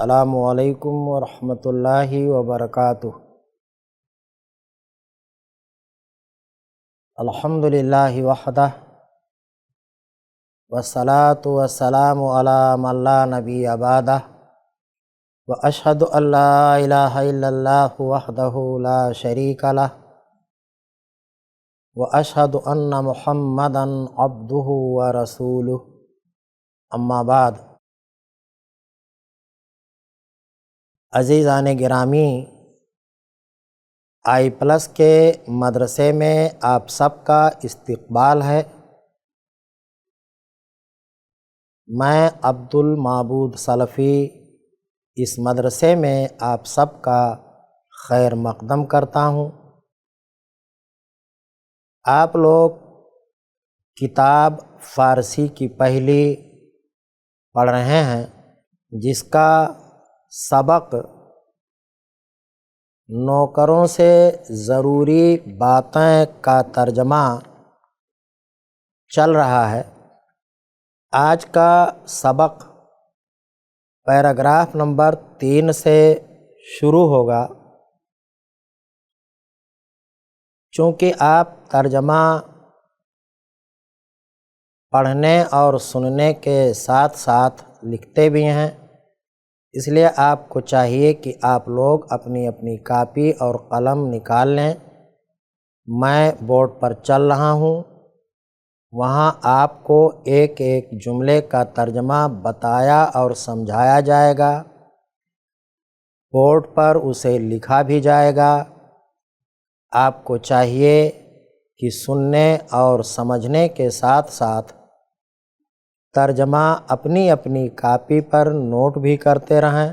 السلام علیکم ورحمۃ اللہ وبرکاتہ۔ الحمد للہ وحدہ والصلاة والسلام علی من لا نبی بعدہ واشہد ان لا الہ الا اللہ وحدہ لا شریک لہ واشہد ان محمدا عبدہ ورسولہ، اما بعد۔ عزیزان گرامی، آئی پلس کے مدرسے میں آپ سب کا استقبال ہے۔ میں عبد المعبود سلفی اس مدرسے میں آپ سب کا خیر مقدم کرتا ہوں۔ آپ لوگ کتاب فارسی کی پہلی پڑھ رہے ہیں، جس کا سبق نوکروں سے ضروری باتیں کا ترجمہ چل رہا ہے۔ آج کا سبق پیراگراف نمبر 3 سے شروع ہوگا۔ چونکہ آپ ترجمہ پڑھنے اور سننے کے ساتھ ساتھ لکھتے بھی ہیں، اس لیے آپ کو چاہیے کہ آپ لوگ اپنی اپنی کاپی اور قلم نکال لیں۔ میں بورڈ پر چل رہا ہوں، وہاں آپ کو ایک ایک جملے کا ترجمہ بتایا اور سمجھایا جائے گا، بورڈ پر اسے لکھا بھی جائے گا۔ آپ کو چاہیے کہ سننے اور سمجھنے کے ساتھ ساتھ ترجمہ اپنی اپنی کاپی پر نوٹ بھی کرتے رہیں،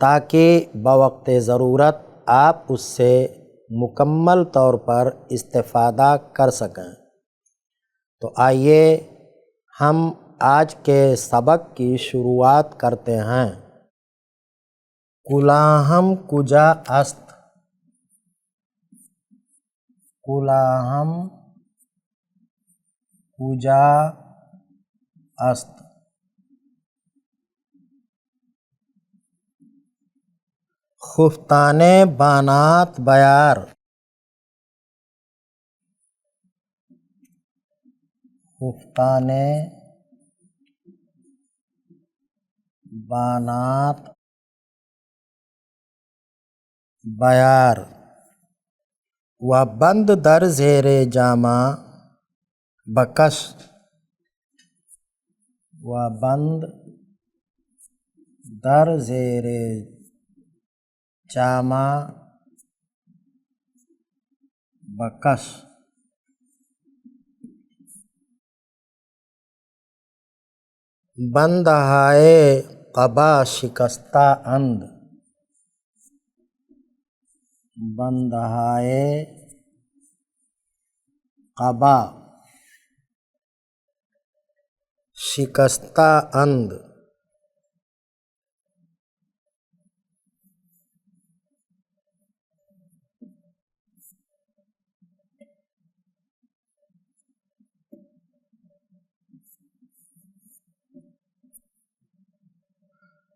تاکہ بوقت ضرورت آپ اس سے مکمل طور پر استفادہ کر سکیں۔ تو آئیے ہم آج کے سبق کی شروعات کرتے ہیں۔ کلاہم کجا است، کلاہم کجا است، خفتان بانات بیار، خفتان بانات بیار، و بند در زیر جامہ بکش، و بند در زیر جامہ بکش، بندہائے قبا شکستہ اند، بندہائے قبا شکستہ اند،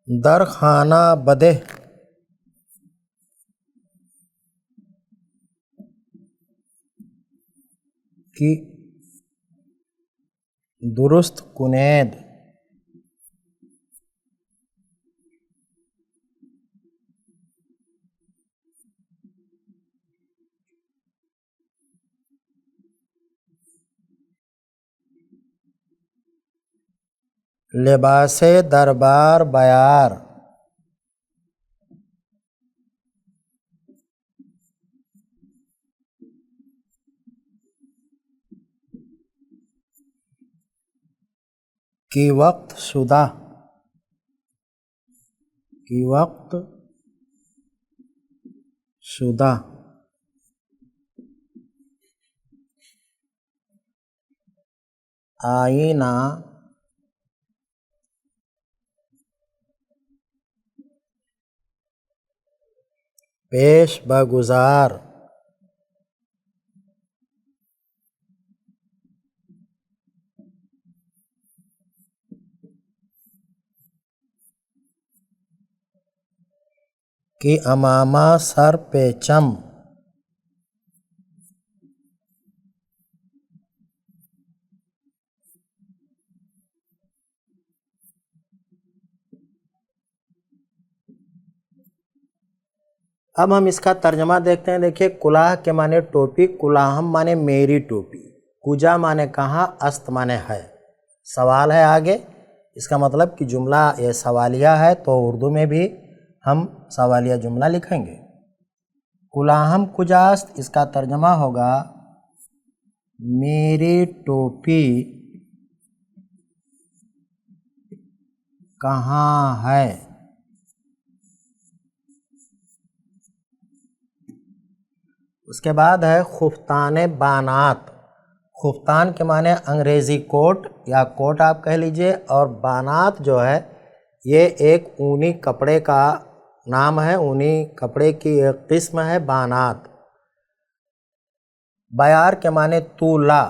در خانہ بدہ کی درست کنید، لباس دربار بیار، کی وقت شدہ، کی وقت شدہ، آئینہ پیش بگذار، کہ امامہ سر پہ چم، اب ہم اس کا ترجمہ دیکھتے ہیں۔ دیکھیے، کلاہ کے معنی ٹوپی، کلاہم معنی میری ٹوپی، کجا معنی کہاں، است معنی ہے۔ سوال ہے آگے، اس کا مطلب کہ جملہ یہ سوالیہ ہے، تو اردو میں بھی ہم سوالیہ جملہ لکھیں گے۔ کلاہم کجاست، اس کا ترجمہ ہوگا میری ٹوپی کہاں ہے۔ اس کے بعد ہے خفتان بانات۔ خفتان کے معنی انگریزی کوٹ یا کوٹ آپ کہہ لیجئے، اور بانات جو ہے یہ ایک اونی کپڑے کا نام ہے، اونی کپڑے کی ایک قسم ہے بانات۔ بیار کے معنی تولا۔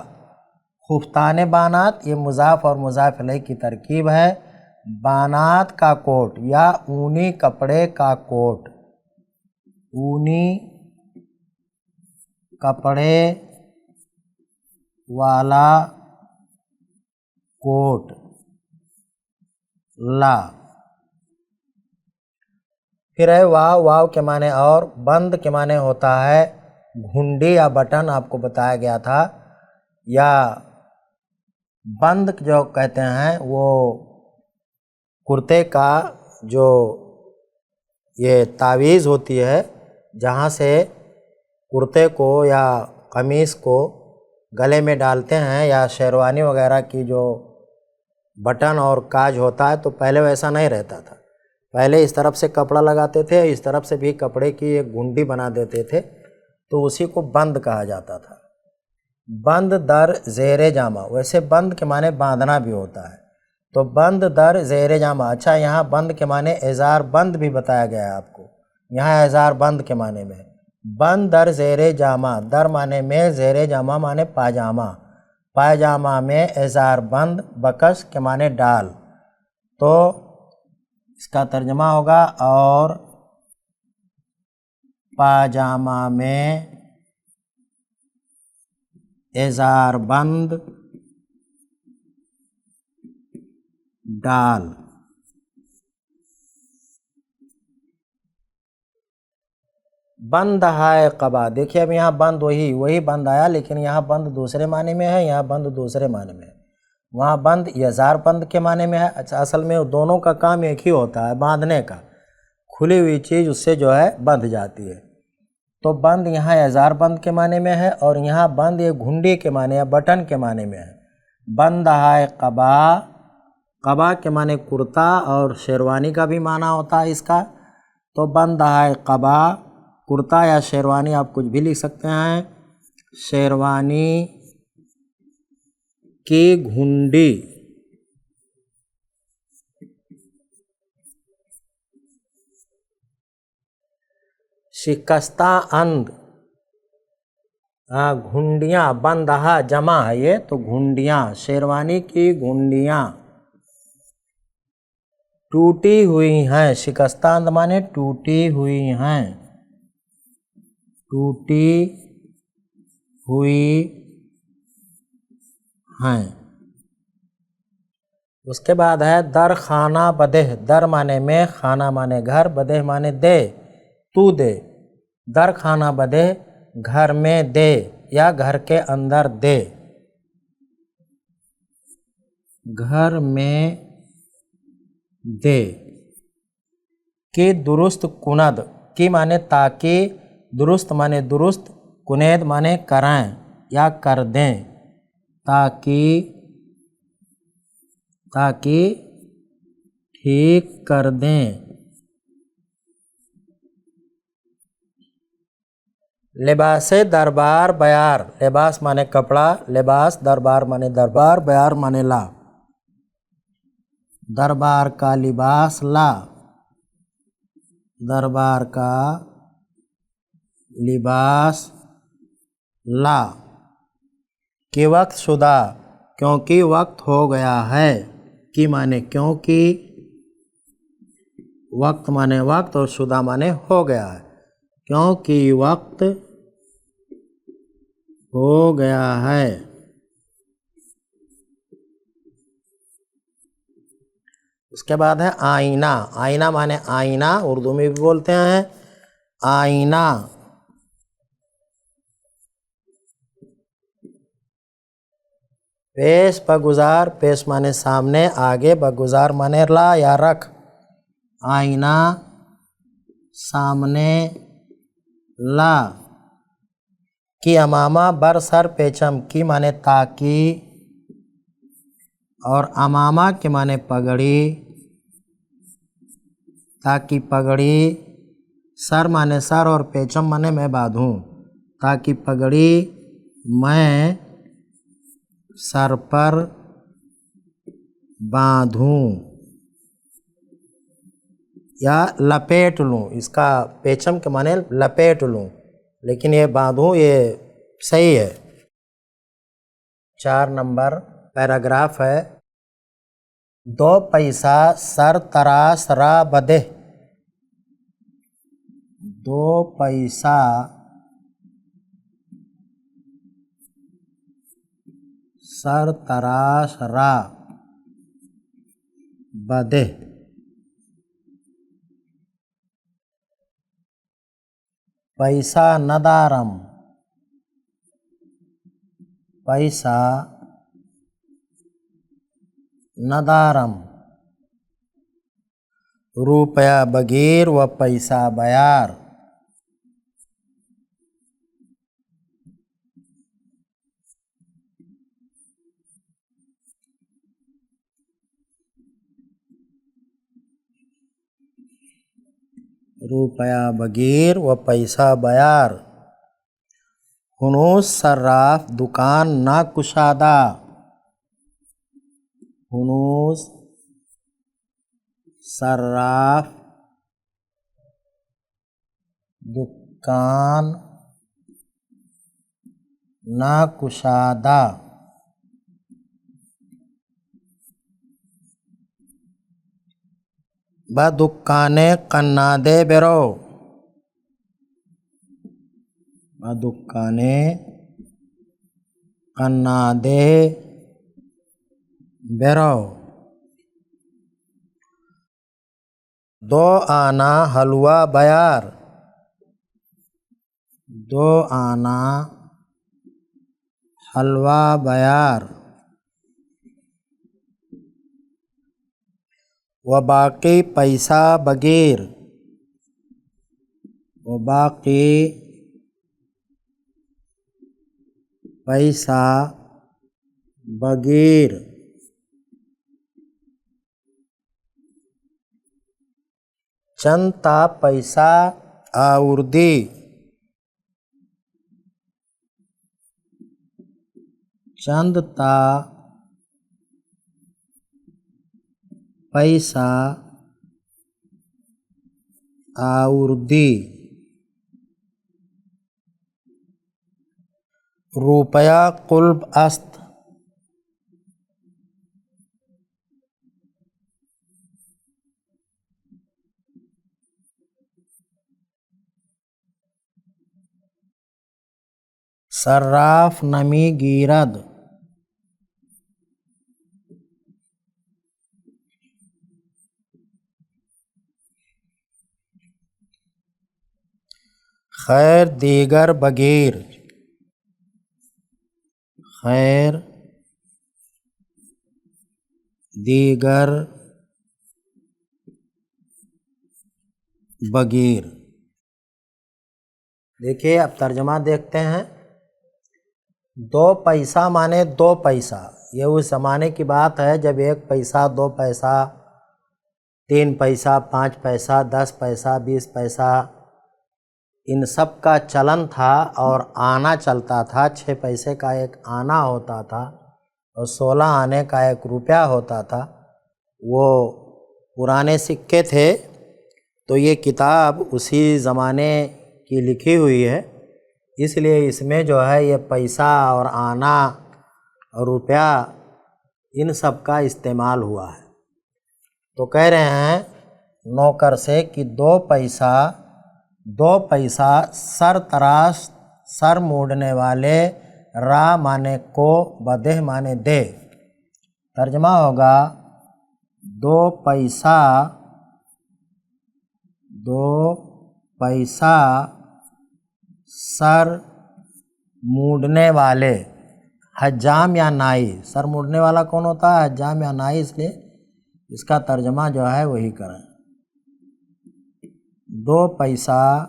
خفتان بانات یہ مضاف اور مضاف الیہ کی ترکیب ہے۔ بانات کا کوٹ یا اونی کپڑے کا کوٹ، اونی کپڑے والا کوٹ، لا۔ پھر ہے واو۔ واو کے معنی اور، بند کے معنی ہوتا ہے گھنڈی یا بٹن، آپ کو بتایا گیا تھا، یا بند جو کہتے ہیں وہ کرتے کا جو یہ تعویذ ہوتی ہے، جہاں سے کرتے کو یا قمیص کو گلے میں ڈالتے ہیں، یا شیروانی وغیرہ کی جو بٹن اور کاج ہوتا ہے، تو پہلے ویسا نہیں رہتا تھا۔ پہلے اس طرف سے کپڑا لگاتے تھے، اس طرف سے بھی کپڑے کی ایک گھنڈی بنا دیتے تھے، تو اسی کو بند کہا جاتا تھا۔ بند در زیر جامہ، ویسے بند کے معنی باندھنا بھی ہوتا ہے، تو بند در زیر جامہ۔ اچھا، یہاں بند کے معنی اظہار بند بھی بتایا گیا ہے آپ کو، یہاں اظہار بند کے معنی میں بند در زیر جامہ، در معنی میں، زیر جامہ معنی پاجامہ، پاجامہ میں اظہار بند، بکس کے معنی ڈال، تو اس کا ترجمہ ہوگا اور پاجامہ میں اظہار بند ڈال۔ بند ہے قبا۔ دیکھیے اب یہاں بند وہی بند آیا، لیکن یہاں بند دوسرے معنی میں ہے، یہاں بند دوسرے معنی میں ہے۔ وہاں بند اظہار بند کے معنی میں ہے۔ اچھا، اصل میں دونوں کا کام ایک ہی ہوتا ہے، باندھنے کا۔ کھلی ہوئی چیز اس سے جو ہے بندھ جاتی ہے، تو بند یہاں اظہار بند کے معنی میں ہے، اور یہاں بند یہ گھنڈی کے معنی یا بٹن کے معنی میں ہے۔ بند ہے قبا، قبا کے معنی کرتا اور شیروانی کا بھی معنی ہوتا ہے اس کا، تو بند ہے قبا، کرتا یا شیروانی آپ کچھ بھی لکھ سکتے ہیں، شیروانی کی گھنڈی۔ شکستہ اند، گھنڈیاں، بندہا جمع ہے یہ، تو گھنڈیاں، شیروانی کی گھنڈیاں ٹوٹی ہوئی ہیں۔ شکستہ اند مانے ٹوٹی ہوئی ہیں، ٹوٹی ہوئی ہیں۔ اس کے بعد ہے در خانہ بدہ۔ در مانے میں، خانہ مانے گھر، بدہ مانے دے، تو دے۔ در خانہ بدہ، گھر میں دے یا گھر کے اندر دے، گھر میں دے۔ کی درست کند، کی مانے تاکہ، درست مانے درست، کنید مانے کریں یا کر دیں، تاکہ ٹھیک کر دیں۔ لباس دربار بیار، لباس مانے کپڑا، لباس دربار مانے دربار، بیار مانے لا، دربار کا لباس لا، دربار کا لباس لا۔ کہ وقت شدہ، کیونکہ وقت ہو گیا ہے، کی مانے کیونکہ وقت مانے وقت اور شدہ مانے ہو گیا ہے، کیونکہ وقت ہو گیا ہے۔ اس کے بعد ہے آئینہ۔ آئینہ مانے آئینہ، اردو میں بھی بولتے ہیں آئینہ۔ پیش بگزار، پیش مانے سامنے، آگے، بگزار مانے لا یا رکھ۔ آئینہ سامنے لا۔ کی امامہ بر سر پیچم، کی مانے تاکی اور امامہ کے مانے پگڑی، تاکی پگڑی، سر مانے سر اور پیچم مانے میں باندھوں، تاکی پگڑی میں سر پر باندھوں یا لپیٹ لوں۔ اس کا پیچم کے معنی لپیٹ لوں، لیکن یہ باندھوں یہ صحیح ہے۔ 4 نمبر پیراگراف ہے، 2 پیسہ سر تراس را بدے۔ 2 پیسہ سر تراش را بدے۔ پیسہ ندارم، پیسہ ندارم۔ روپیہ بگیر و پیسہ بیار۔ روپیہ بگیر و پیسہ بیار۔ ہنوز صراف دکان نہ کشادہ۔ ہنوز صراف دکان نہ کشادہ۔ بدکانے قنادے برو۔ بدکانے قنادے برو۔ 2 آنا حلوہ بیار۔ 2 آنا حلوہ بیار۔ و باقی پیسہ بگیر۔ و باقی پیسہ بگیر۔ چند تا پیسہ آوردی۔ چند تا پیسہ آوردی۔ روپیہ قلب است۔ صراف نمی گیرد۔ خیر دیگر بگیر۔ خیر دیگر بگیر۔ دیکھیے اب ترجمہ دیکھتے ہیں۔ 2 پیسہ مانے 2 پیسہ، یہ اس زمانے کی بات ہے جب 1 پیسہ، 2 پیسہ، 3 پیسہ، 5 پیسہ، 10 پیسہ، 20 پیسہ، ان سب کا چلن تھا اور آنا چلتا تھا۔ 6 پیسے کا ایک آنا ہوتا تھا اور 16 آنے کا ایک روپیہ ہوتا تھا۔ وہ پرانے سکے تھے، تو یہ کتاب اسی زمانے کی لکھی ہوئی ہے، اس لیے اس میں جو ہے یہ پیسہ اور آنا اور روپیہ ان سب کا استعمال ہوا ہے۔ تو کہہ رہے ہیں نوکر سے کہ دو پیسہ سر تراش سر موڑنے والے، را مانے کو، بدہ مانے دے۔ ترجمہ ہوگا دو پیسہ سر موڑنے والے، حجام یا نائی۔ سر موڑنے والا کون ہوتا ہے؟ حجام یا نائی، اس لیے اس کا ترجمہ جو ہے وہی کریں، دو پیسہ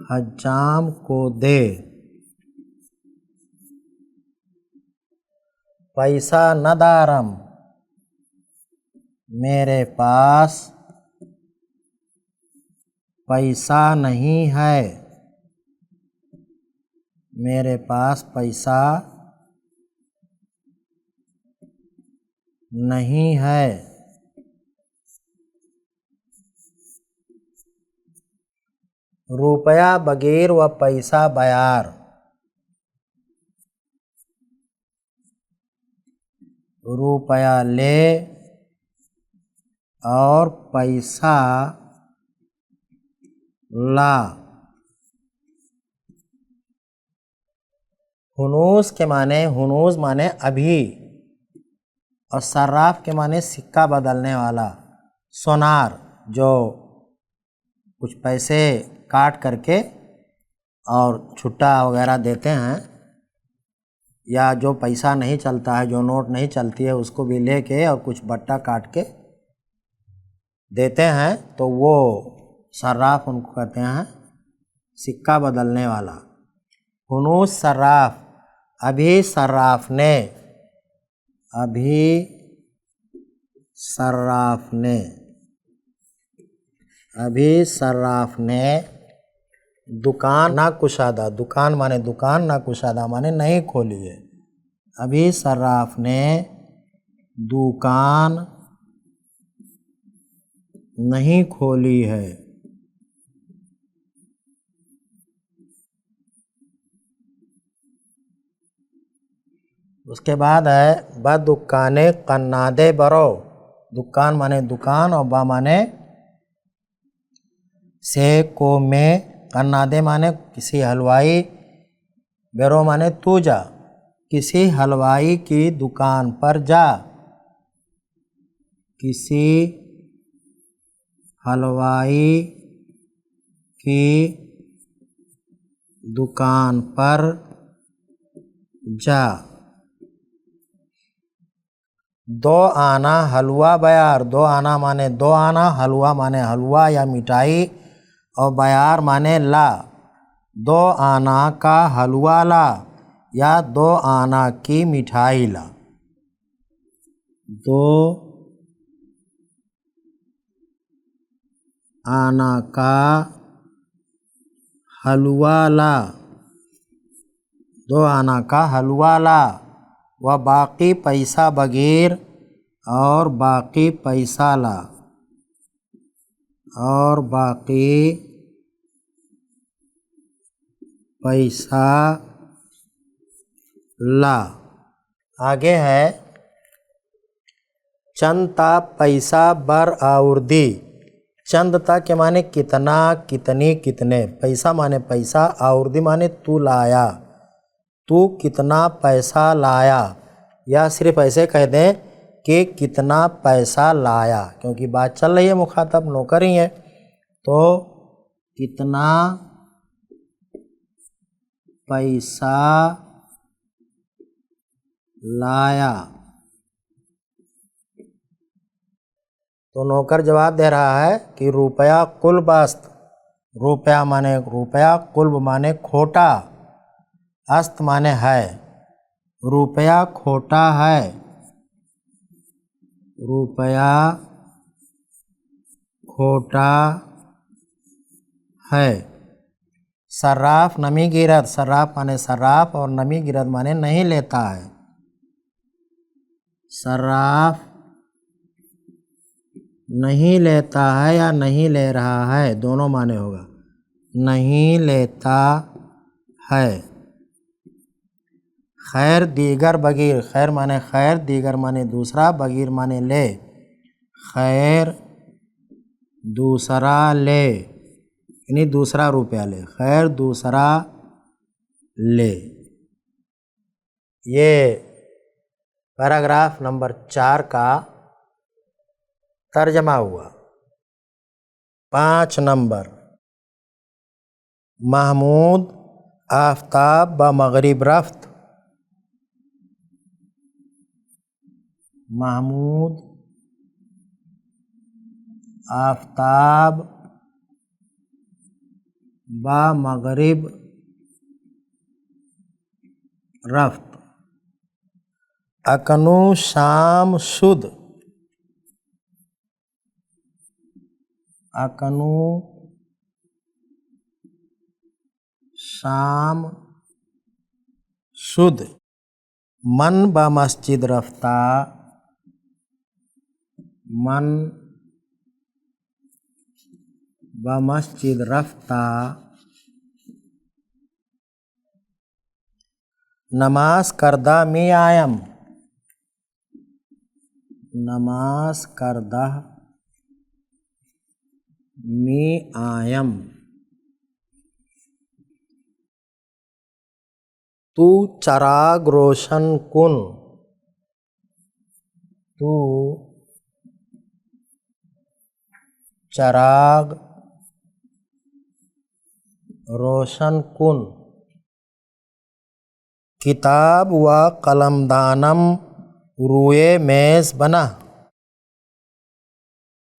حجام کو دے، پیسہ نہ دارم، میرے پاس پیسہ نہیں ہے، میرے پاس پیسہ نہیں ہے۔ روپیہ بغیر و پیسہ بیار، روپیہ لے اور پیسہ لا۔ ہنوز کے معنی، ہنوز معنی ابھی، اور صراف کے معنی سکہ بدلنے والا، سونار، جو کچھ پیسے کاٹ کر کے اور چھٹا وغیرہ دیتے ہیں، یا جو پیسہ نہیں چلتا ہے، جو نوٹ نہیں چلتی ہے، اس کو بھی لے کے اور کچھ بٹا کاٹ کے دیتے ہیں، تو وہ صراف ان کو کہتے ہیں، سکہ بدلنے والا۔ ہنوز صراف، ابھی صراف نے، ابھی صراف نے، ابھی صراف نے دکان نہ کشادہ، دکان مانے دکان، نہ کشادہ مانے نہیں کھولی ہے، ابھی صراف نے دکان نہیں کھولی ہے۔ اس کے بعد ہے بدکانے قنادے برو، دکان مانے دکان اور با مانے سے کو میں، قنادے مانے کسی حلوائی، برو مانے تو جا، کسی حلوائی کی دکان پر جا، کسی حلوائی کی دکان پر جا۔ دو آنا حلوہ بیار، دو آنا مانے دو آنا، حلوہ مانے حلوہ یا مٹھائی، اور بیار مانے لا، دو آنا کا حلوہ لا یا دو آنا کی مٹھائی لا، دو آنا کا حلوہ لا، دو آنا کا حلوہ لا۔ و باقی پیسہ بغیر، اور باقی پیسہ لا، اور باقی پیسہ لا۔ آگے ہے چند تا پیسہ بر آوردی، چند تا کے معنی کتنا، کتنی، کتنے، پیسہ مانے پیسہ، آوردی مانے تو لایا، تو کتنا پیسہ لایا، یا صرف ایسے کہہ دیں کہ کتنا پیسہ لایا، کیونکہ بات چل رہی ہے، مخاطب نوکر ہی ہے، تو کتنا پیسہ لایا۔ تو نوکر جواب دے رہا ہے کہ روپیہ قلب است، روپیہ مانے روپیہ، قلب مانے کھوٹا، است مانے ہے، روپیہ کھوٹا ہے، روپیہ کھوٹا ہے۔ صراف نمی گیرد، صراف مانے صراف اور نمی گیرد مانے نہیں لیتا ہے، صراف نہیں لیتا ہے یا نہیں لے رہا ہے، دونوں معنی ہوگا، نہیں لیتا ہے۔ خیر دیگر بغیر، خیر مانے خیر، دیگر مانے دوسرا، بغیر مانے لے، خیر دوسرا لے، یعنی دوسرا روپیہ لے، خیر دوسرا لے۔ یہ پیراگراف نمبر 4 کا ترجمہ ہوا۔ 5 نمبر، محمود آفتاب بمغرب رفت۔ محمود آفتاب بمغرب رفت۔ اکنو شام شد، اکنو شام شد۔ من بمسجد رفتہ، من بمسجد رفتہ۔ نماز کردہ می آیم، نماز کردہ می آیم۔ تو چراغ روشن کن، تو چراغ روشن کن۔ کتاب و قلم دانم روئے میز بنا،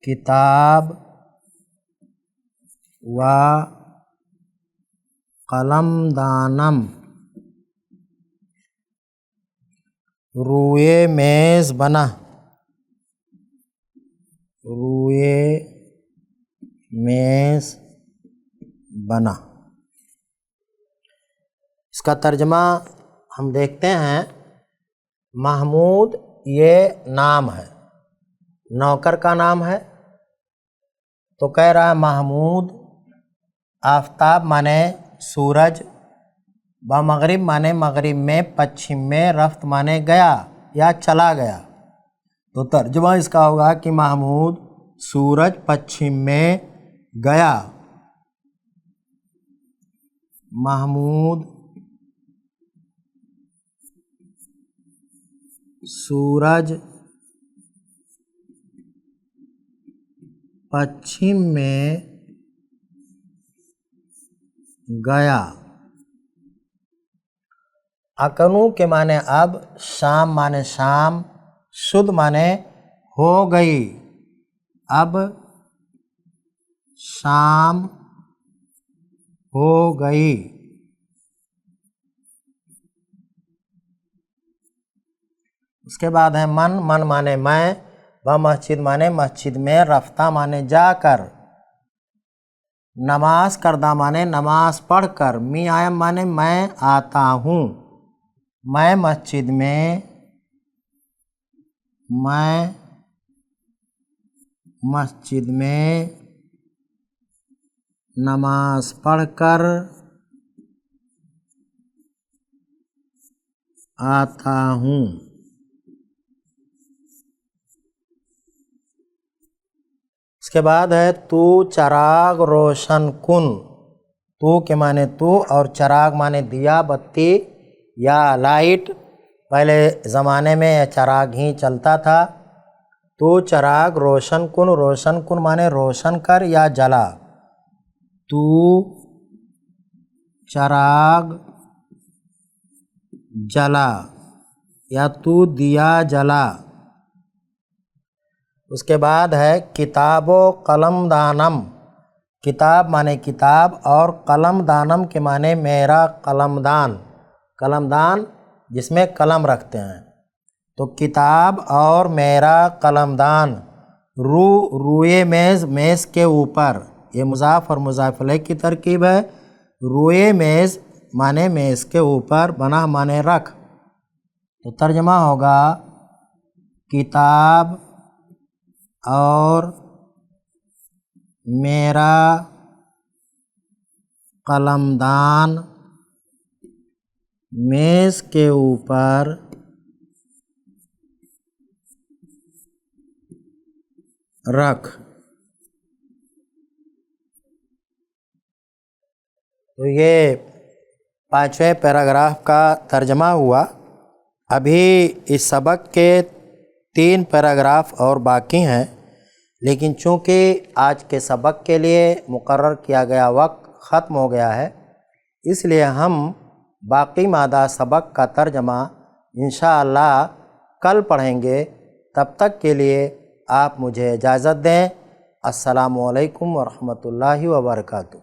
کتاب و قلم دانم روئے میز بنا، روئے میز بنا۔ اس کا ترجمہ ہم دیکھتے ہیں۔ محمود یہ نام ہے، نوکر کا نام ہے، تو کہہ رہا ہے محمود آفتاب مانے سورج، بمغرب مانے مغرب میں، پچھم میں، رفت مانے گیا یا چلا گیا، تو ترجمہ اس کا ہوگا کہ محمود سورج پچھم میں گیا۔ محمود سورج پچھم میں گیا۔ اکنو کے معنی اب، شام معنی شام، شد معنی ہو گئی، اب شام ہو گئی۔ اس کے بعد ہے من، من مانے میں، بمسجد مانے مسجد میں، رفتہ مانے جا کر، نماز کردہ مانے نماز پڑھ کر، می آیم مانے میں آتا ہوں، میں مسجد میں، میں مسجد میں نماز پڑھ کر آتا ہوں۔ اس کے بعد ہے تو چراغ روشن کن۔ تو کے معنی تو، اور چراغ معنی دیا، بتی یا لائٹ۔ پہلے زمانے میں چراغ ہی چلتا تھا۔ تو چراغ روشن کن، روشن کن معنی روشن کر یا جلا۔ تو چراغ جلا یا تو دیا جلا۔ اس کے بعد ہے کتاب و قلم دانم۔ کتاب معنی کتاب، اور قلم دانم کے معنی میرا قلم دان، قلم دان جس میں قلم رکھتے ہیں، تو کتاب اور میرا قلم دان، روئے میز، میز کے اوپر، یہ مضاف اور مضاف الیہ کی ترکیب ہے۔ روئے میز معنی میز کے اوپر، بنا معنی رکھ، تو ترجمہ ہوگا کتاب اور میرا قلم دان میز کے اوپر رکھ۔ تو یہ 5ویں پیراگراف کا ترجمہ ہوا۔ ابھی اس سبق کے 3 پیراگراف اور باقی ہیں، لیکن چونکہ آج کے سبق کے لیے مقرر کیا گیا وقت ختم ہو گیا ہے، اس لیے ہم باقی مادہ سبق کا ترجمہ انشاءاللہ کل پڑھیں گے۔ تب تک کے لیے آپ مجھے اجازت دیں۔ السلام علیکم ورحمۃ اللہ وبرکاتہ۔